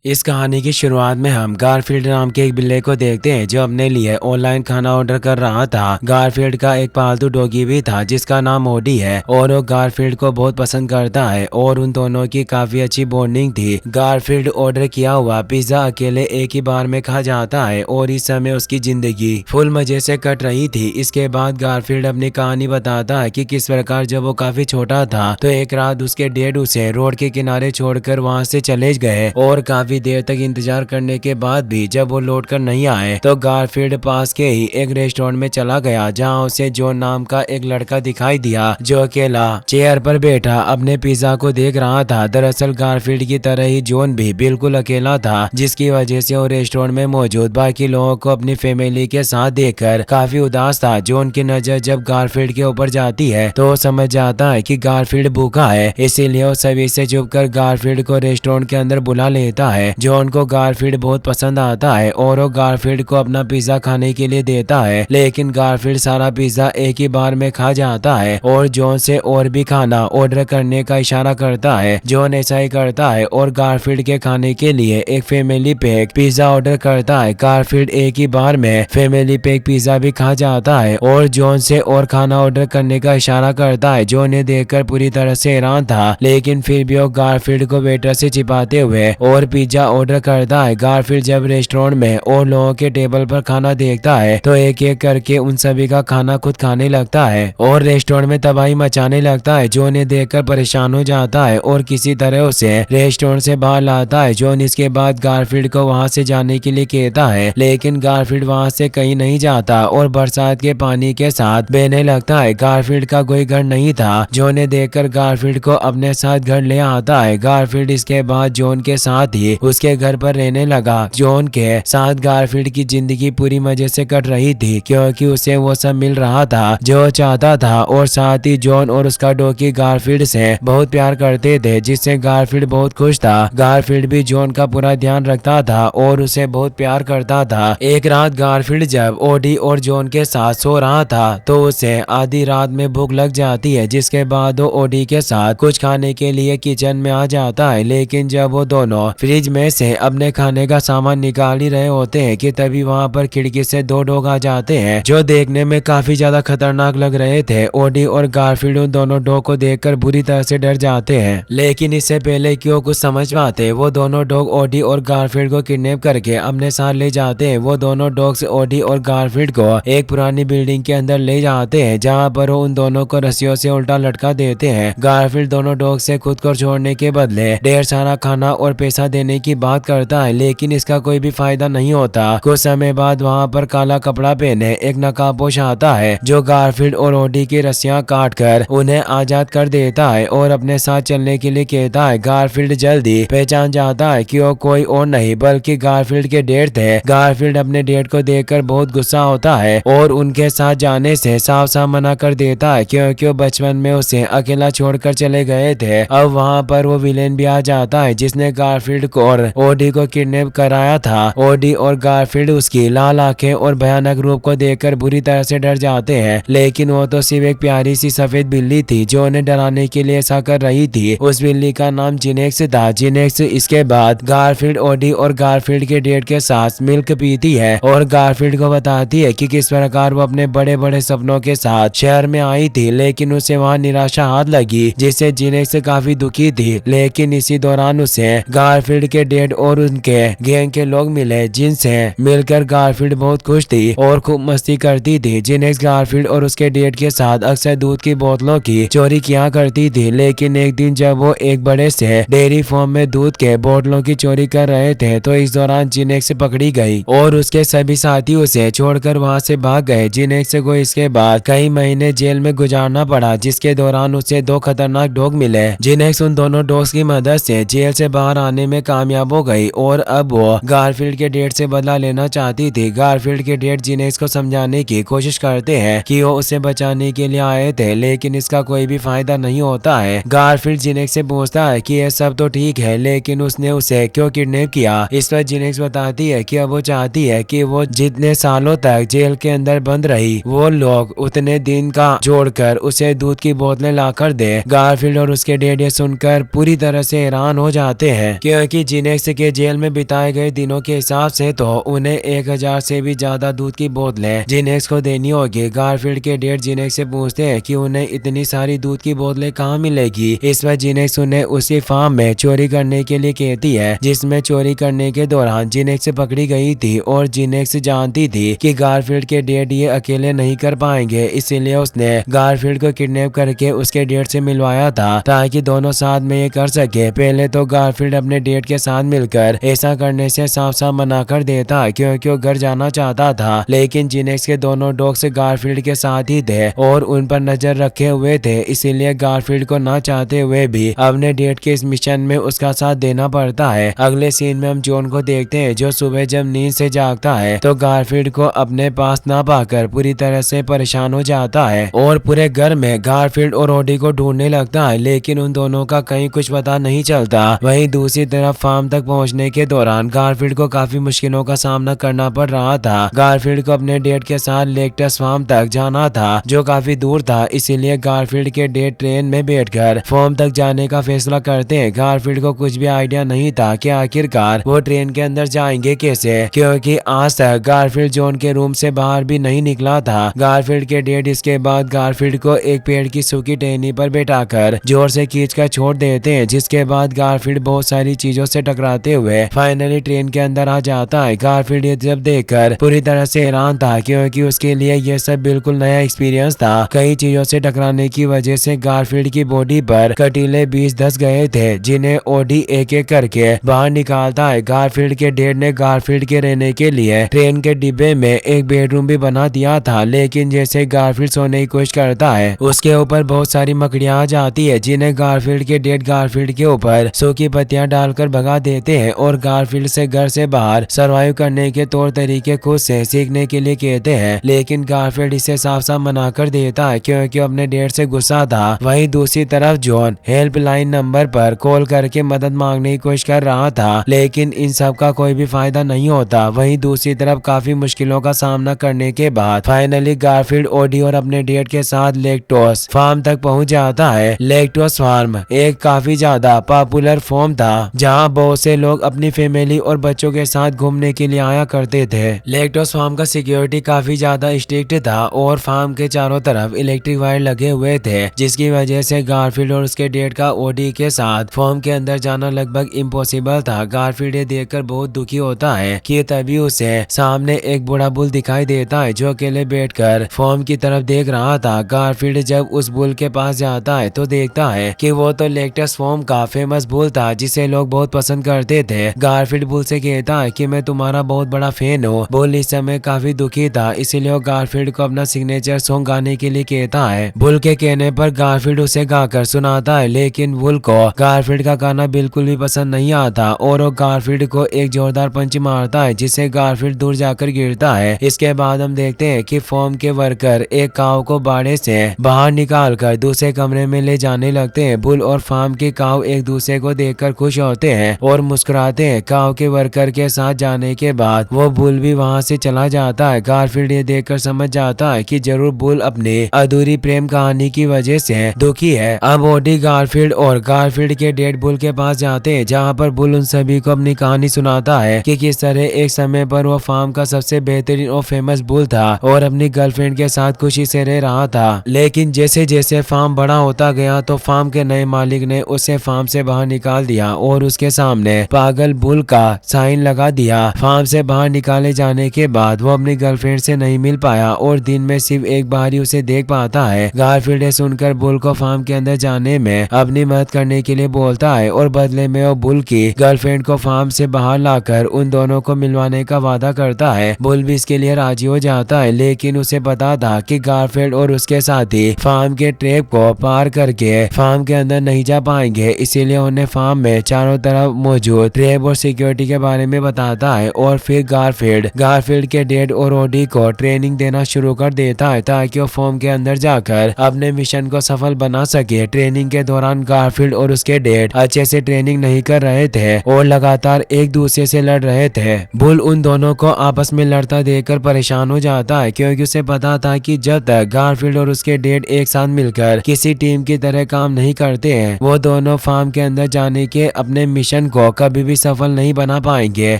इस कहानी की शुरुआत में हम गारफील्ड नाम के एक बिल्ली को देखते हैं जो अपने लिए ऑनलाइन खाना ऑर्डर कर रहा था। गारफील्ड का एक पालतू डॉगी भी था जिसका नाम ओडी है और वो गारफील्ड को बहुत पसंद करता है और उन दोनों की काफी अच्छी बॉन्डिंग थी। गारफील्ड ऑर्डर किया हुआ पिज्जा अकेले एक ही बार में खा जाता है और इस समय उसकी जिंदगी फुल मजे से कट रही थी। इसके बाद गारफील्ड अपनी कहानी बताता है कि किस प्रकार जब वो काफी छोटा था तो एक रात उसके डैड उसे रोड के किनारे छोड़कर वहां से चले गए और काफी देर तक इंतजार करने के बाद भी जब वो लौट कर नहीं आए तो गारफील्ड पास के ही एक रेस्टोरेंट में चला गया जहां उसे जॉन नाम का एक लड़का दिखाई दिया जो अकेला चेयर पर बैठा अपने पिज्जा को देख रहा था। दरअसल गारफील्ड की तरह ही जॉन भी बिल्कुल अकेला था जिसकी वजह से वो रेस्टोरेंट में मौजूद बाकी लोगों को अपनी फैमिली के साथ देखकर काफी उदास था। जॉन की नजर जब गारफील्ड के ऊपर जाती है तो समझ जाता है कि गारफील्ड भूखा है, इसीलिए वो सभी से चुप कर गारफील्ड को रेस्टोरेंट के अंदर बुला लेता है। जॉन को गारफील्ड बहुत पसंद आता है और वो गारफील्ड को अपना पिज्जा खाने के लिए देता है, लेकिन गारफील्ड सारा पिज्जा एक ही बार में खा जाता है और जॉन से और भी खाना ऑर्डर करने का इशारा करता है। जॉन ऐसा ही करता है और गारफील्ड के खाने के लिए एक फैमिली पैक पिज्जा ऑर्डर करता है। गारफील्ड एक ही बार में फैमिली पैक पिज्जा भी खा जाता है और जॉन से और खाना ऑर्डर करने का इशारा करता है। जॉन ने देखकर पूरी तरह से हैरान था, लेकिन फिर भी वो गारफील्ड को वेटर से छिपाते हुए और पिज्जा ऑर्डर करता है। गारफील्ड जब रेस्टोरेंट में और लोगों के टेबल पर खाना देखता है तो एक एक करके उन सभी का खाना खुद खाने लगता है और रेस्टोरेंट में तबाही मचाने लगता है। जॉन ने देखकर परेशान हो जाता है और किसी तरह उसे रेस्टोरेंट से बाहर लाता है। जॉन इसके बाद गारफील्ड को वहां से जाने के लिए कहता है, लेकिन गारफील्ड वहां से कहीं नहीं जाता और बरसात के पानी के साथ बहने लगता है। गारफील्ड का कोई घर नहीं था। जॉन ने देखकर गारफील्ड को अपने साथ घर ले आता है। गारफील्ड इसके बाद जॉन के साथ ही उसके घर पर रहने लगा। जॉन के साथ गारफील्ड की जिंदगी पूरी मजे से कट रही थी क्योंकि उसे वो सब मिल रहा था जो चाहता था और साथ ही जॉन और उसका डॉगी गारफील्ड से बहुत प्यार करते थे जिससे गारफील्ड बहुत खुश था। गारफील्ड भी जॉन का पूरा ध्यान रखता था और उसे बहुत प्यार करता था। एक रात गारफील्ड जब ओडी और जॉन के साथ सो रहा था तो उसे आधी रात में भूख लग जाती है, जिसके बाद वो ओडी के साथ कुछ खाने के लिए किचन में आ जाता है। लेकिन जब वो दोनों फ्रिज में से अपने खाने का सामान निकाल ही रहे होते हैं कि तभी वहां पर खिड़की से दो डॉग आ जाते हैं जो देखने में काफी ज्यादा खतरनाक लग रहे थे। ओडी और गारफील्ड उन दोनों डॉग को देखकर बुरी तरह से डर जाते हैं, लेकिन इससे पहले कि वो कुछ समझ पाते वो दोनों डॉग ओडी और गारफील्ड को किडनैप करके अपने साथ ले जाते हैं। वो दोनों डॉग्स ओडी और गारफील्ड को एक पुरानी बिल्डिंग के अंदर ले जाते हैं जहाँ पर वो उन दोनों को रस्सियों से उल्टा लटका देते हैं। गारफील्ड दोनों डॉग से खुद को छोड़ने के बदले ढेर सारा खाना और पैसा देने की बात करता है, लेकिन इसका कोई भी फायदा नहीं होता। कुछ समय बाद वहाँ पर काला कपड़ा पहने एक नकाबपोश आता है जो गारफील्ड और ओडी की रस्सियां काटकर उन्हें आजाद कर देता है और अपने साथ चलने के लिए कहता है। गारफील्ड जल्दी पहचान जाता है कि वो कोई और नहीं बल्कि गारफील्ड के डैड थे। गारफील्ड अपने डैड को देखकर बहुत गुस्सा होता है और उनके साथ जाने से साफ साफ मना कर देता है क्योंकि वो बचपन में उसे अकेला छोड़कर चले गए थे। अब वहाँ पर वो विलेन भी आ जाता है जिसने गारफील्ड को और ओडी को किडनैप कराया था। ओडी और गारफील्ड उसकी लाल आंखें और भयानक रूप को देखकर बुरी तरह से डर जाते हैं, लेकिन वो तो सिर्फ एक प्यारी सी सफेद बिल्ली थी जो उन्हें डराने के लिए ऐसा कर रही थी। उस बिल्ली का नाम जिनेक्स था। जिनेक्स इसके बाद गारफील्ड ओडी और गारफील्ड के डैड के साथ मिल्क पीती है और गारफील्ड को बताती है कि किस प्रकार वो अपने बड़े बड़े सपनों के साथ शहर में आई थी, लेकिन उसे वहाँ निराशा हाथ लगी जिससे जिनेक्स काफी दुखी थी। लेकिन इसी दौरान उसे गारफील्ड के डैड और उनके गैंग के लोग मिले जिनसे मिलकर गारफील्ड बहुत खुश थी और खूब मस्ती करती थी। जिनेक्स गारफील्ड और उसके डैड के साथ अक्सर दूध की बोतलों की चोरी किया करती थी, लेकिन एक दिन जब वो एक बड़े से डेयरी फार्म में दूध के बोतलों की चोरी कर रहे थे तो इस दौरान जिनेक्स पकड़ी गई और उसके सभी साथी उसे छोड़कर वहां से भाग गए। जिनेक्स को इसके बाद कई महीने जेल में गुजारना पड़ा जिसके दौरान उसे दो खतरनाक डॉग मिले। जिनेक्स उन दोनों डॉग्स की मदद से जेल से बाहर आने में कामयाब हो गई और अब वो गारफील्ड के डैड से बदला लेना चाहती थी। गारफील्ड के डैड जिनेक्स को समझाने की कोशिश करते हैं कि वो उसे बचाने के लिए आए थे, लेकिन इसका कोई भी फायदा नहीं होता है। गारफील्ड जिनेक्स से पूछता है कि ये सब तो ठीक है, लेकिन उसने उसे क्यों किडनैप किया। इस पर जिनेक्स बताती है कि अब वो चाहती है कि वो जितने सालों तक जेल के अंदर बंद रही वो लोग उतने दिन का जोड़कर उसे दूध की बोतलें लाकर दे। गारफील्ड और उसके डैड ये सुनकर पूरी तरह से हैरान हो जाते हैं क्योंकि जिनेक्स के जेल में बिताए गए दिनों के हिसाब से तो उन्हें 1000 से भी ज्यादा दूध की बोतलें जिनेक्स को देनी होगी। गारफील्ड के डैड जिनेक्स से पूछते हैं कि उन्हें इतनी सारी दूध की बोतलें कहाँ मिलेगी। इस पर जिनेक्स उन्हें उसी फार्म में चोरी करने के लिए कहती है, जिसमें चोरी करने के दौरान जिनेक्स पकड़ी गई थी और जिनेक्स जानती थी कि गारफील्ड के डैड ये अकेले नहीं कर पाएंगे, इसीलिए उसने गारफील्ड को किडनैप करके उसके डैड से मिलवाया था ताकि दोनों साथ में ये कर सके। पहले तो गारफील्ड अपने डैड के साथ मिलकर ऐसा करने से साफ साफ मना कर देता क्योंकि वो घर जाना चाहता था, लेकिन जिनेक्स के दोनों डॉग्स गारफील्ड के साथ ही थे और उन पर नजर रखे हुए थे, इसीलिए गारफील्ड को ना चाहते हुए भी अपने डैड के इस मिशन में उसका साथ देना पड़ता है। अगले सीन में हम जॉन को देखते हैं जो सुबह जब नींद से जागता है तो गारफील्ड को अपने पास ना पाकर पूरी तरह से परेशान हो जाता है और पूरे घर में गारफील्ड और ओडी को ढूंढने लगता है, लेकिन उन दोनों का कहीं कुछ पता नहीं चलता। वहीं दूसरी तरफ फार्म तक पहुंचने के दौरान गारफील्ड को काफी मुश्किलों का सामना करना पड़ रहा था। गारफील्ड को अपने डैड के साथ लेक्टस फार्म तक जाना था जो काफी दूर था, इसीलिए गारफील्ड के डैड ट्रेन में बैठकर फार्म तक जाने का फैसला करते हैं। गारफील्ड को कुछ भी आइडिया नहीं था कि आखिरकार वो ट्रेन के अंदर जाएंगे कैसे, क्योंकि आज तक गारफील्ड जॉन के रूम से बाहर भी नहीं निकला था। गारफील्ड के डैड इसके बाद गारफील्ड को एक पेड़ की सूखी टहनी पर बैठाकर जोर से खींचकर छोड़ देते हैं, जिसके बाद गारफील्ड बहुत सारी चीजों से टकराते हुए फाइनली ट्रेन के अंदर आ जाता है। गारफील्ड ये जब देखकर पूरी तरह से हैरान था क्योंकि उसके लिए ये सब बिल्कुल नया एक्सपीरियंस था। कई चीजों से टकराने की वजह से गारफील्ड की बॉडी पर कटीले बीज धस गए थे, जिन्हें ओडी एक एक करके बाहर निकालता है। गारफील्ड के डैड ने गारफील्ड के रहने के लिए ट्रेन के डिब्बे में एक बेडरूम भी बना दिया था, लेकिन जैसे गारफील्ड सोने की कोशिश करता है उसके ऊपर बहुत सारी मकड़ियां आ जाती है, जिन्हें गारफील्ड के डैड गारफील्ड के ऊपर सूखी पत्तियां डालकर भगा देते हैं और गारफील्ड से घर से बाहर सर्वाइव करने के तौर तरीके खुद से सीखने के लिए कहते हैं, लेकिन गारफील्ड इसे साफ साफ मना कर देता है क्योंकि अपने डैड से गुस्सा था। वहीं दूसरी तरफ जॉन हेल्पलाइन नंबर पर कॉल करके मदद मांगने की कोशिश कर रहा था, लेकिन इन सब का कोई भी फायदा नहीं होता। वहीं दूसरी तरफ काफी मुश्किलों का सामना करने के बाद फाइनली गारफील्ड ओडी और अपने डैड के साथ लेक्टोस फार्म तक पहुंच जाता है। लेक्टोस फार्म एक काफी ज्यादा पॉपुलर फार्म था जहां बहुत से लोग अपनी फैमिली और बच्चों के साथ घूमने के लिए आया करते थे। लेक्टोस फार्म का सिक्योरिटी काफी ज्यादा स्ट्रिक्ट था और फार्म के चारों तरफ इलेक्ट्रिक वायर लगे हुए थे, जिसकी वजह से गारफील्ड और उसके डैड का ओडी के साथ फार्म के अंदर जाना लगभग इम्पॉसिबल था। गारफील्ड ये देखकर बहुत दुखी होता है कि तभी उसे सामने एक बूढ़ा बुल दिखाई देता है जो अकेले बैठकर फार्म की तरफ देख रहा था। गारफील्ड जब उस बुल के पास जाता है तो देखता है कि वो तो लेक्टस फार्म का फेमस बुल था जिसे लोग बहुत पसंद करते थे। गारफील्ड बुल से कहता है कि मैं तुम्हारा बहुत बड़ा फैन हूँ। बुल इस समय काफी दुखी था, इसीलिए वो गारफील्ड को अपना सिग्नेचर सॉन्ग गाने के लिए कहता है। बुल के कहने पर गारफील्ड उसे गाकर सुनाता है, लेकिन बुल को गारफील्ड का गाना बिल्कुल भी पसंद नहीं आता और वो गारफील्ड को एक जोरदार पंच मारता है जिससे गारफील्ड दूर जाकर गिरता है। इसके बाद हम देखते हैं कि फार्म के वर्कर एक काऊ को बाड़े से बाहर निकालकर दूसरे कमरे में ले जाने लगते हैं। बुल और फार्म के काऊ एक दूसरे को देखकर खुश होते हैं और मुस्कुराते हैं। काऊ के वर्कर के साथ जाने के बाद वो बुल भी वहां से चला जाता है। गारफील्ड ये देखकर समझ जाता है कि जरूर बुल अपनी अधूरी प्रेम कहानी की वजह से दुखी है। अब ओडी गारफील्ड और गारफील्ड के डैड बुल के पास जाते हैं, जहाँ पर बुल उन सभी को अपनी कहानी सुनाता है कि किस तरह एक समय पर वो फार्म का सबसे बेहतरीन और फेमस बुल था और अपनी गर्लफ्रेंड के साथ खुशी से रह रहा था, लेकिन जैसे जैसे फार्म बड़ा होता गया तो फार्म के नए मालिक ने उसे फार्म से बाहर निकाल दिया और उसके सामने पागल बुल का साइन लगा दिया। फार्म से बाहर निकाले जाने के बाद वो अपनी गर्लफ्रेंड से नहीं मिल पाया और दिन में सिर्फ एक बार ही उसे देख पाता है। गारफील्ड ने सुनकर बुल को फार्म के अंदर जाने में अपनी मदद करने के लिए बोलता है और बदले में वो बुल की गर्लफ्रेंड को फार्म से बाहर लाकर उन दोनों को मिलवाने का वादा करता है। बुल भी इसके लिए राजी हो जाता है, लेकिन उसे पता था कि गारफील्ड और उसके साथी फार्म के ट्रैप को पार करके फार्म के अंदर नहीं जा पाएंगे, इसीलिए उन्हें फार्म में चारों तरफ मौजूद ट्रैप और सिक्योरिटी के बारे में बताता है और फिर गारफील्ड के डैड और ओडी को ट्रेनिंग देना शुरू कर देता है ताकि वो फार्म के अंदर जाकर अपने मिशन को सफल बना सके। ट्रेनिंग के दौरान गारफील्ड और उसके डैड अच्छे से ट्रेनिंग नहीं कर रहे थे और लगातार एक दूसरे से लड़ रहे थे। बुल उन दोनों को आपस में लड़ता देखकर परेशान हो जाता है क्योंकि उसे पता था कि जब तक गारफील्ड और उसके डैड एक साथ मिलकर किसी टीम की तरह काम नहीं करते हैं वो दोनों फार्म के अंदर जाने के अपने मिशन मिशन को कभी भी सफल नहीं बना पाएंगे,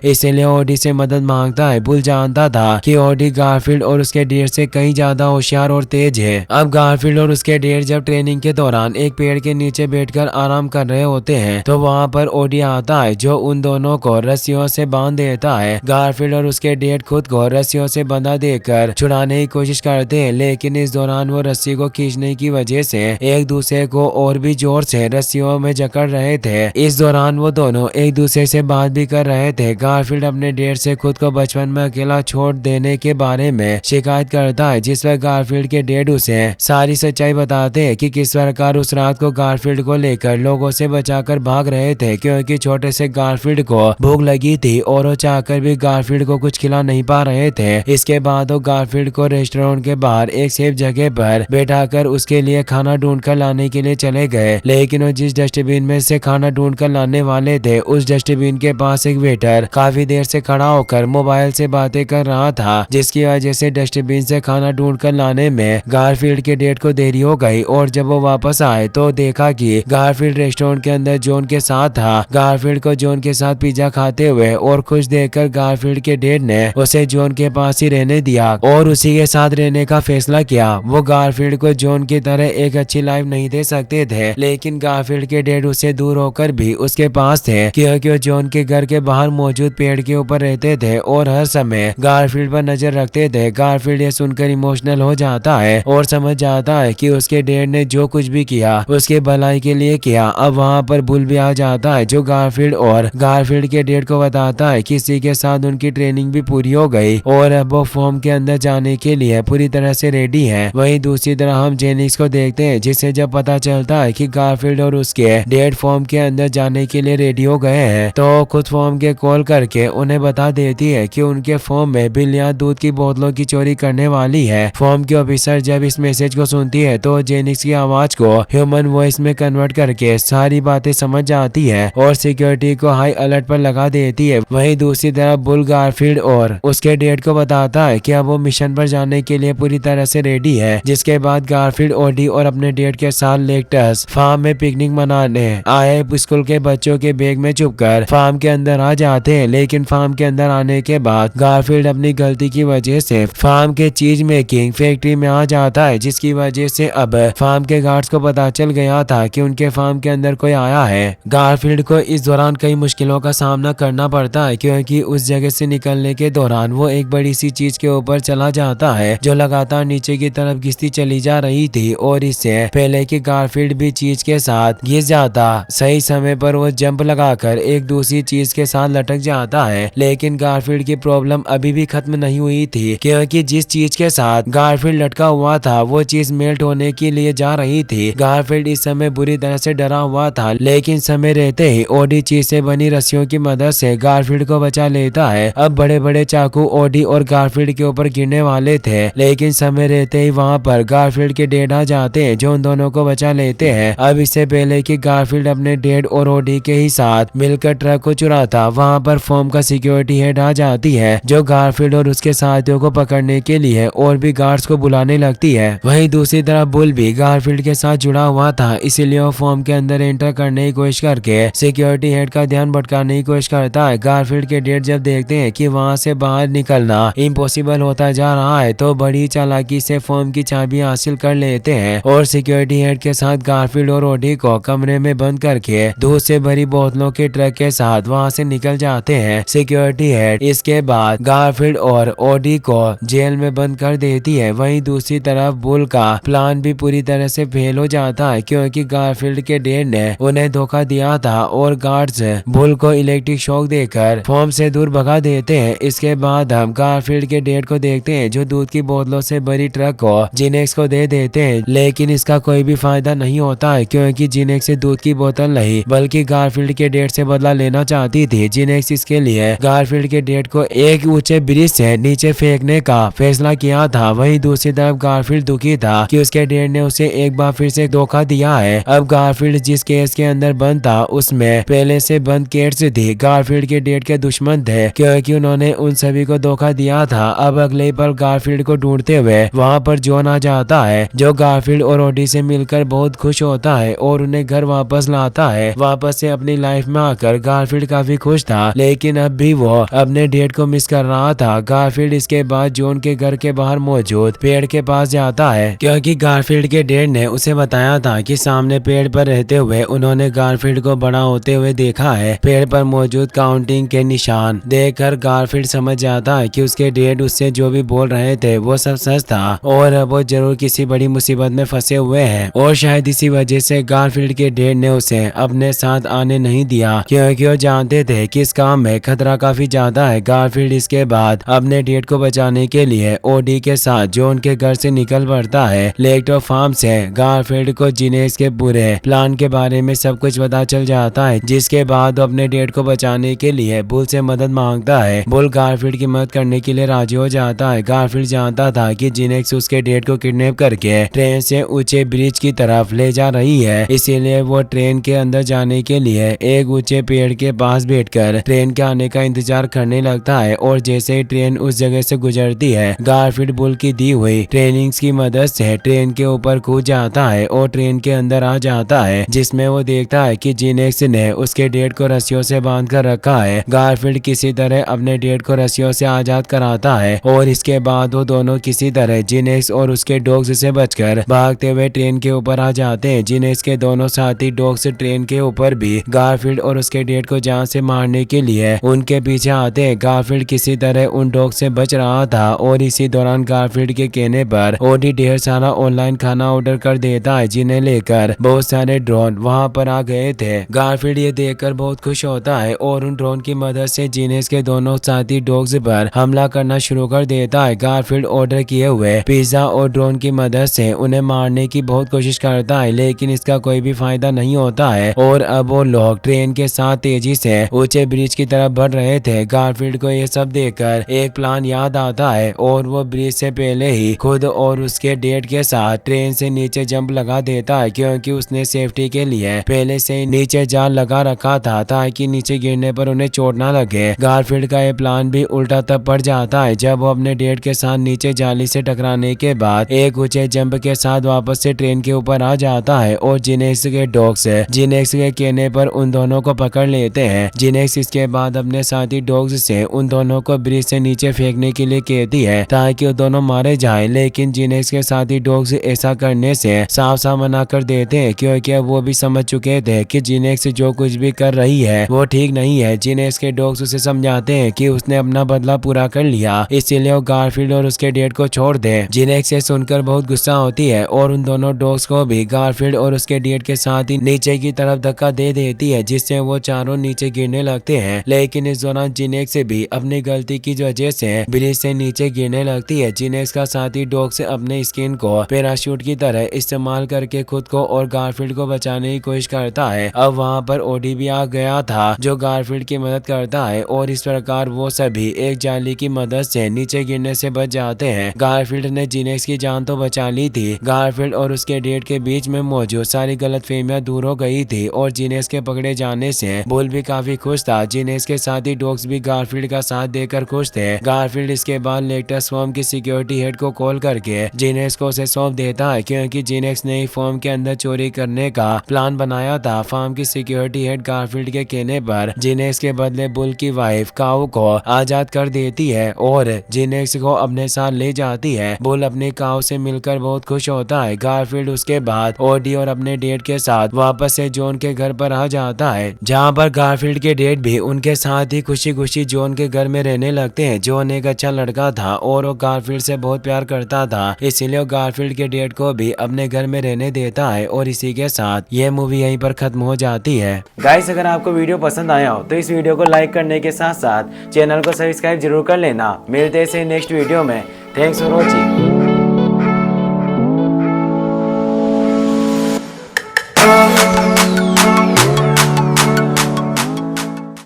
इसीलिए ओडी से मदद मांगता है। बुल जानता था कि ओडी गारफील्ड और उसके डेड से कहीं ज्यादा होशियार और तेज है। अब गारफील्ड और उसके डेड जब ट्रेनिंग के दौरान एक पेड़ के नीचे बैठकर आराम कर रहे होते हैं तो वहाँ पर ओडी आता है जो उन दोनों को रस्सियों से बांध देता है। गारफील्ड और उसके डेड खुद को रस्सियों से बंधा देकर छुड़ाने की कोशिश करते हैं, लेकिन इस दौरान वो रस्सी को खींचने की वजह से एक दूसरे को और भी जोर से रस्सियों में जकड़ रहे थे। इस दौरान वो दोनों एक दूसरे से बात भी कर रहे थे। गारफील्ड अपने डेड से खुद को बचपन में अकेला छोड़ देने के बारे में शिकायत करता है, जिस पर गारफील्ड के डेड उसे सारी सच्चाई बताते हैं कि किस प्रकार उस रात को गारफील्ड को लेकर लोगों से बचाकर भाग रहे थे, क्योंकि छोटे से गारफील्ड को भूख लगी थी और वो चाहकर भी गारफील्ड को कुछ खिला नहीं पा रहे थे। इसके बाद वो गारफील्ड को रेस्टोरेंट के बाहर एक सेफ जगह पर बैठाकर उसके लिए खाना ढूंढ कर लाने के लिए चले गए, लेकिन वो जिस डस्टबिन में से खाना ढूंढ कर लाने वाले थे उस डस्टबिन के पास एक वेटर काफी देर से खड़ा होकर मोबाइल से बातें कर रहा था, जिसकी वजह से डस्टबिन से खाना ढूंढ कर लाने में गारफील्ड के डेट को देरी हो गई। और जब वो वापस आए तो देखा कि गारफील्ड रेस्टोरेंट के अंदर जॉन के साथ था। गारफील्ड को जॉन के साथ पिज्जा खाते हुए और खुश देखकर गारफील्ड के डेड ने उसे जॉन के पास ही रहने दिया और उसी के साथ रहने का फैसला किया। वो गारफील्ड को जॉन की तरह एक अच्छी लाइफ नहीं दे सकते थे, लेकिन गारफील्ड के डेड उससे दूर होकर भी उसके पास थे, क्योंकि वो जॉन के घर के बाहर मौजूद पेड़ के ऊपर रहते थे और हर समय गारफील्ड पर नजर रखते थे। गारफील्ड ये सुनकर इमोशनल हो जाता है और समझ जाता है कि उसके डेड ने जो कुछ भी किया उसके भलाई के लिए किया। अब वहाँ पर बुल भी आ जाता है जो गारफील्ड के डेड को बताता है कि इसी के साथ उनकी ट्रेनिंग भी पूरी हो गई और अब वो फॉर्म के अंदर जाने के लिए पूरी तरह से रेडी है। वहीं दूसरी तरफ हम जेनिक्स को देखते हैं, जिसे जब पता चलता है कि गारफील्ड और उसके डेड फॉर्म के अंदर जाने के लिए रेडी हो गए हैं तो खुद फॉर्म के कॉल करके उन्हें बता देती है कि उनके फॉर्म में बिल्लियां दूध की बोतलों की चोरी करने वाली है। फॉर्म के ऑफिसर जब इस मैसेज को सुनती है तो जेनिक्स की आवाज को ह्यूमन वॉइस में कन्वर्ट करके सारी बातें समझ जाती है और सिक्योरिटी को हाई अलर्ट पर लगा देती है। वहीं दूसरी तरफ बुल गारफील्ड और उसके डेड को बताता है कि अब वो मिशन पर जाने के लिए पूरी तरह से रेडी है। जिसके बाद गारफील्ड ओडी और अपने डेड के साथ लेक्टस फार्म में पिकनिक मनाने आए स्कूल के बच्चों के बैग में छुपकर फार्म के अंदर आ जाते हैं, लेकिन फार्म के अंदर आने के बाद गारफील्ड अपनी गलती की वजह से फार्म के चीज मेकिंग फैक्ट्री में आ जाता है, जिसकी वजह से अब फार्म के गार्ड्स को पता चल गया था कि उनके फार्म के अंदर कोई आया है। गारफील्ड को इस दौरान कई मुश्किलों का सामना करना पड़ता है, क्योंकि उस जगह से निकलने के दौरान वो एक बड़ी सी चीज के ऊपर चला जाता है जो लगातार नीचे की तरफ घिसती चली जा रही थी और इससे पहले कि गारफील्ड भी चीज के साथ घिस जाता सही समय पर वो जंप लगाकर एक दूसरी चीज के साथ लटक जाता है। लेकिन गारफील्ड की प्रॉब्लम अभी भी खत्म नहीं हुई थी, क्योंकि जिस चीज के साथ गारफील्ड लटका हुआ था वो चीज मेल्ट होने के लिए जा रही थी। गारफील्ड इस समय बुरी तरह से डरा हुआ था, लेकिन समय रहते ही ओडी चीज से बनी रस्सियों की मदद से गारफील्ड को बचा लेता है। अब बड़े बड़े चाकू ओडी और गारफील्ड के ऊपर गिरने वाले थे, लेकिन समय रहते ही वहाँ पर गारफील्ड के डेड आ जाते हैं जो उन दोनों को बचा लेते हैं। अब इससे पहले कि गारफील्ड अपने डेड और ओडी के ही साथ मिलकर ट्रक को चुराता, वहाँ पर फॉर्म का सिक्योरिटी हेड आ जाती है जो गारफील्ड और उसके साथियों को पकड़ने के लिए और भी गार्ड्स को बुलाने लगती है। वहीं दूसरी तरफ बुल भी गारफील्ड के साथ जुड़ा हुआ था, इसीलिए वो फॉर्म के अंदर एंटर करने की कोशिश करके सिक्योरिटी हेड का ध्यान भटकाने की कोशिश करता है। गारफील्ड के डेड जब देखते हैं कि वहाँ से बाहर निकलना इम्पॉसिबल होता जा रहा है तो बड़ी चालाकी से फॉर्म की चाबी हासिल कर लेते हैं और सिक्योरिटी हेड के साथ गारफील्ड और ओडी को कमरे में बंद करके दूध से भरी बोतलों के ट्रक के साथ वहाँ से निकल जाते हैं सिक्योरिटी हेड। इसके बाद गारफील्ड और ओडी को जेल में बंद कर देती है। वहीं दूसरी तरफ बुल का प्लान भी पूरी तरह से फेल हो जाता है, क्योंकि गारफील्ड के डेड ने उन्हें धोखा दिया था और गार्ड्स बुल को इलेक्ट्रिक शॉक देकर फॉर्म से दूर भगा देते हैं। इसके बाद हम गारफील्ड के डेड को देखते हैं जो दूध की बोतलों से भरी ट्रक को जिनेक्स को दे देते हैं, लेकिन इसका कोई भी फायदा नहीं होता है, क्योंकि जिनेक्स से दूध की बोतल नहीं बल्कि गारफील्ड के डेड से बदला लेना चाहती थी। जिनेक्स इसके लिए गारफील्ड के डेड को एक ऊंचे ब्रिज से नीचे फेंकने का फैसला किया था। वहीं दूसरी तरफ गारफील्ड दुखी था कि उसके डेड ने उसे एक बार फिर से धोखा दिया है। अब गारफील्ड जिस केस के अंदर बंद था उसमें पहले से बंद केट्स थी गारफील्ड के डेड के दुश्मन थे, क्योंकि उन्होंने उन सभी को धोखा दिया था। अब अगले पल गारफील्ड को ढूंढते हुए वहाँ पर जॉन आ जाता है जो गारफील्ड और ओडी से मिलकर बहुत खुश होता है और उन्हें घर वापस लाता है, वापस से अपनी लाइफ में आकर गारफील्ड काफी खुश था, लेकिन अब भी वो अपने डेट को मिस कर रहा था। गारफील्ड इसके बाद जॉन के घर के बाहर मौजूद पेड़ के पास जाता है, क्योंकि गारफील्ड के डैड ने उसे बताया था कि सामने पेड़ पर रहते हुए उन्होंने गारफील्ड को बड़ा होते हुए देखा है। पेड़ पर मौजूद काउंटिंग के निशान देखकर गारफील्ड समझ जाता है कि उसके डैड उससे जो भी बोल रहे थे वो सब सच था और वो जरूर किसी बड़ी मुसीबत में फंसे हुए हैं। और शायद इसी वजह से गारफील्ड के डैड ने उसे अपने साथ आने नहीं दिया, क्योंकि वो जानते थे कि इस काम में खतरा काफी ज्यादा है। गारफील्ड इसके बाद अपने डैड को बचाने के लिए ओडी के साथ जॉन के घर से निकल पड़ता है। लेक्टो फार्म से गारफील्ड को जिनेक्स के पूरे प्लान के बारे में सब कुछ पता चल जाता है, जिसके बाद वो अपने डैड को बचाने के लिए बुल से मदद मांगता है। बुल गारफील्ड की मदद करने के लिए राजी हो जाता है। गारफील्ड जानता था कि जिनेक्स उसके डैड को किडनैप करके ट्रेन से ऊंचे ब्रिज की तरफ ले जा रही है, इसीलिए वो ट्रेन के अंदर जाने के लिए एक ऊंचे पेड़ के पास बैठकर ट्रेन के आने का इंतजार करने लगता है। और जैसे ही ट्रेन उस जगह से गुजरती है, गारफील्ड बुल की दी हुई ट्रेनिंग्स की मदद से ट्रेन के ऊपर कूद जाता है और ट्रेन के अंदर आ जाता है, जिसमें वो देखता है कि जिनेक्स ने उसके डैड को रस्सियों से बांध कर रखा है। गारफील्ड किसी तरह अपने डैड को रस्सियों से आजाद कराता है और इसके बाद वो दोनों किसी तरह जिनेक्स और उसके डॉग्स से बचकर भागते हुए ट्रेन के ऊपर आ जाते हैं। जिनेक्स के दोनों साथी डॉग्स ट्रेन के ऊपर भी गारफील्ड और उसके डैड को जान से मारने के लिए उनके पीछे आते हैं। गारफील्ड किसी तरह उन डॉग से बच रहा था और इसी दौरान गारफील्ड के कहने पर ओडी ढेर सारा ऑनलाइन खाना ऑर्डर कर देता है, जिन्हें लेकर बहुत सारे ड्रोन वहां पर आ गए थे। गारफील्ड ये देखकर बहुत खुश होता है और उन ड्रोन की मदद से जिनेक्स के दोनों साथी डॉग्स पर हमला करना शुरू कर देता है। गारफील्ड ऑर्डर किए हुए पिज्जा और ड्रोन की मदद से उन्हें मारने की बहुत कोशिश करता है, लेकिन इसका कोई भी फायदा नहीं होता है और अब वो लोग ट्रेन के साथ तेजी से ऊंचे ब्रिज की तरफ बढ़ रहे थे। गारफील्ड को ये सब देखकर एक प्लान याद आता है और वो ब्रिज से पहले ही खुद और उसके डैड के साथ ट्रेन से नीचे जंप लगा देता है, क्योंकि उसने सेफ्टी के लिए पहले से ही नीचे जाल लगा रखा था ताकि नीचे गिरने पर उन्हें चोट ना लगे। गारफील्ड का ये प्लान भी उल्टा तब पड़ जाता है जब वो अपने डैड के साथ नीचे जाली से टकराने के बाद एक ऊंचे जंप के साथ वापस से ट्रेन के ऊपर आ जाता है और जिनेक्स के डॉग्स जिनेक्स के कहने पर उन दोनों को पकड़ लेते हैं। जिनेक्स इसके बाद अपने साथी डॉग्स से उन दोनों को ब्रिज से नीचे फेंकने के लिए कहती है ताकि वो दोनों मारे जाएं, लेकिन जिनेक्स के साथी डॉग्स ऐसा करने से साफ साफ मना कर देते हैं, क्योंकि अब वो भी समझ चुके थे कि जिनेक्स जो कुछ भी कर रही है वो ठीक नहीं है। जिनेक्स के डॉग्स उसे समझाते हैं कि उसने अपना बदला पूरा कर लिया, इसीलिए वो गारफील्ड और उसके डैड को छोड़ दे। जिनेक्स से सुनकर बहुत गुस्सा होती है और उन दोनों डॉग्स को भी गारफील्ड और उसके डैड के साथ ही नीचे की तरफ धक्का दे देती है, जिससे वो चारों नीचे गिरने लगते हैं। लेकिन इस दौरान जिनेक्स भी अपनी गलती की वजह से ब्रिज से नीचे गिरने लगती है। जिनेक्स का साथी डॉग्स अपने स्किन को पैराशूट की तरह इस्तेमाल करके खुद को और गारफील्ड को बचाने की कोशिश करता है। अब वहाँ पर ओडी भी आ गया था जो गारफील्ड की मदद करता है और इस प्रकार वो सभी एक जाली की मदद से नीचे गिरने से बच जाते हैं। गारफील्ड ने जिनेक्स की जान तो बचा ली थी। गारफील्ड और उसके डैड के बीच में मौजूद सारी गलतफहमियां दूर हो गई थी और जिनेक्स के पकड़े जाने से बुल भी काफी खुश था। जिनेक्स के साथी डॉग्स भी गारफील्ड का साथ देकर खुश थे। गारफील्ड इसके बाद लेक्टस फॉर्म की सिक्योरिटी हेड को कॉल करके जिनेक्स को उसे सौंप देता है, क्योंकि जिनेक्स ने फॉर्म के अंदर चोरी करने का प्लान बनाया था। फार्म की सिक्योरिटी हेड गारफील्ड के कहने पर जिनेक्स के बदले बुल की वाइफ काऊ को आजाद कर देती है और जिनेक्स को अपने साथ ले जाती है। बुल अपनी काऊ से मिलकर बहुत खुश होता है। गारफील्ड उसके बाद ओडी और अपने डैड के साथ वापस से जॉन के घर पर आ जाता है, जहाँ पर गारफील्ड के डैड भी उनके साथ ही खुशी खुशी जॉन के घर में रहने लगते हैं। जॉन एक अच्छा लड़का था और वो गारफील्ड से बहुत प्यार करता था, इसीलिए वो गारफील्ड के डैड को भी अपने घर में रहने देता है। और इसी के साथ ये मूवी यहीं पर खत्म हो जाती है। गाइस, अगर आपको वीडियो पसंद आया हो तो इस वीडियो को लाइक करने के साथ साथ चैनल को सब्सक्राइब जरूर कर लेना। मिलते हैं नेक्स्ट वीडियो में। Thanks for watching.